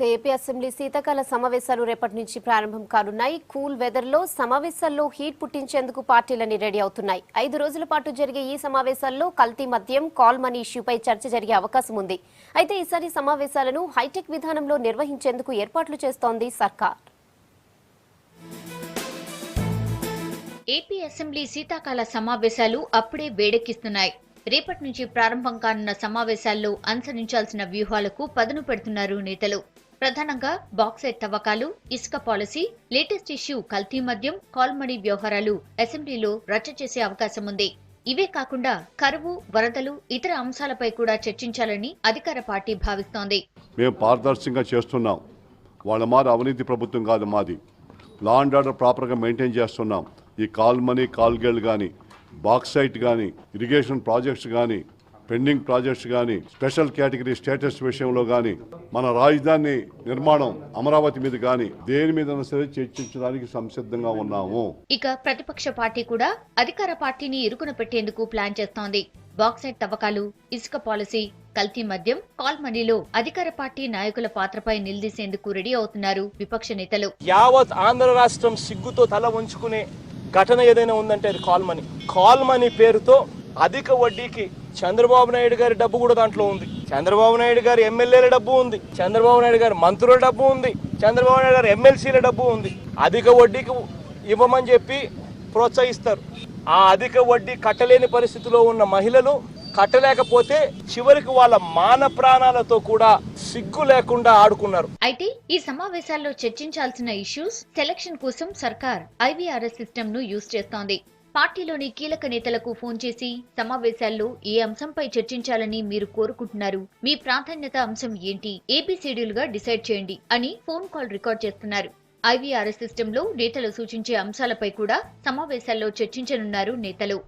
AP assembly శీతాకాల సమావేశాలు రేపటి నుంచి ప్రారంభం కానున్నాయి. కూల్ వెదర్ లో సమావేశాల్లో హీట్ పుట్టించేందుకు పార్టీలన్నీ రెడీ అవుతున్నాయి. 5 రోజుల పాటు జరిగే ఈ సమావేశాల్లో కల్తీ మద్యం, కాల్ మనీ ఇష్యూపై చర్చ జరిగే అవకాశం ఉంది. అయితే ఈసారి సమావేశాలను హైటెక్ విధానంలో నిర్వహించేందుకు ఏర్పాట్లు చేస్తోంది సర్కార్. ఏపీ అసెంబ్లీ శీతాకాల సమావేశాలు అప్పుడే వేడెక్కిస్తున్నాయి. రేపటి నుంచి ప్రారంభం కానున్న సమావేశాల్లో అనుసరించాల్సిన వ్యూహాలకు పదును పెడుతున్నారు నేతలు. ప్రధానంగా బాక్సైట్ తవ్వకాలు, ఇసుక పాలసీ, లేటెస్ట్ ఇష్యూ కల్తీ మద్యం, కాల్ మనీ వ్యవహారాలు అసెంబ్లీలో రచ్చ చేసే అవకాశం ఉంది. ఇవే కాకుండా కరువు, వరదలు, ఇతర అంశాలపై కూడా చర్చించాలని అధికార పార్టీ భావిస్తోంది. మేము పారదర్శకంగా చేస్తున్నాం. వాళ్ళ మాది అవినీతి ప్రభుత్వం కాదు, మాది లా అండ్ ఆర్డర్ ప్రాపర్గా మెయింటైన్ చేస్తున్నాం. ఈ కాల్ మనీ, కాల్ గేల్ కానీ, బాక్సైట్ కానీ, ఇరిగేషన్ ప్రాజెక్ట్స్ కానీ, పెండింగ్ ప్రాజెక్ట్స్ కానీ, స్పెషల్ కేటగిరీ స్టేటస్ విషయంలో కానీ, మన రాజధాని నిర్మాణం అమరావతి మీద కానీ దేని మీద సరే చర్చించడానికి సంసిద్ధంగా ఉన్నాము. ఇక ప్రతిపక్ష పార్టీ కూడా అధికార పార్టీని ఇరుకున పెట్టేందుకు ప్లాన్ చేస్తోంది. బాక్సైట్ తవ్వకాలు, ఇసుక పాలసీ, కల్తీ మద్యం, కాల్ మనీలో అధికార పార్టీ నాయకుల పాత్రపై నిలదీసేందుకు రెడీ అవుతున్నారు విపక్ష నేతలు. యావత్ ఆంధ్ర రాష్ట్రం సిగ్గుతో తల వంచుకునే ఘటన ఏదైనా ఉందంటే అది కాల్ మనీ. కాల్ మనీ పేరుతో అధిక వడ్డీకి చంద్రబాబు నాయుడు గారి డబ్బు కూడా దాంట్లో ఉంది. చంద్రబాబు నాయుడు గారి ఎమ్మెల్యేల డబ్బు ఉంది, చంద్రబాబు నాయుడు గారి మంత్రుల డబ్బు ఉంది, చంద్రబాబు నాయుడు గారి ఎమ్మెల్సీల డబ్బు ఉంది. అధిక వడ్డీకి ఇవ్వమని చెప్పి ప్రోత్సహిస్తారు. ఆ అధిక వడ్డీ కట్టలేని పరిస్థితిలో ఉన్న మహిళలు కట్టలేకపోతే చివరికి వాళ్ళ మాన ప్రాణాలతో కూడా సిగ్గు లేకుండా ఆడుకున్నారు. అయితే ఈ సమావేశాల్లో చర్చించాల్సిన ఇష్యూస్ సెలక్షన్ కోసం సర్కార్ ఐవీఆర్ఎస్ సిస్టమ్ ను యూజ్ చేస్తోంది. పార్టీలోని కీలక నేతలకు ఫోన్ చేసి సమావేశాల్లో ఏ అంశంపై చర్చించాలని మీరు కోరుకుంటున్నారు, మీ ప్రాధాన్యత అంశం ఏంటి, ఏబిసిడీలుగా డిసైడ్ చేయండి అని ఫోన్ కాల్ రికార్డ్ చేస్తున్నారు. ఐవీఆర్ఎస్ సిస్టమ్ లో నేతలు సూచించే అంశాలపై కూడా సమావేశాల్లో చర్చించనున్నారు నేతలు.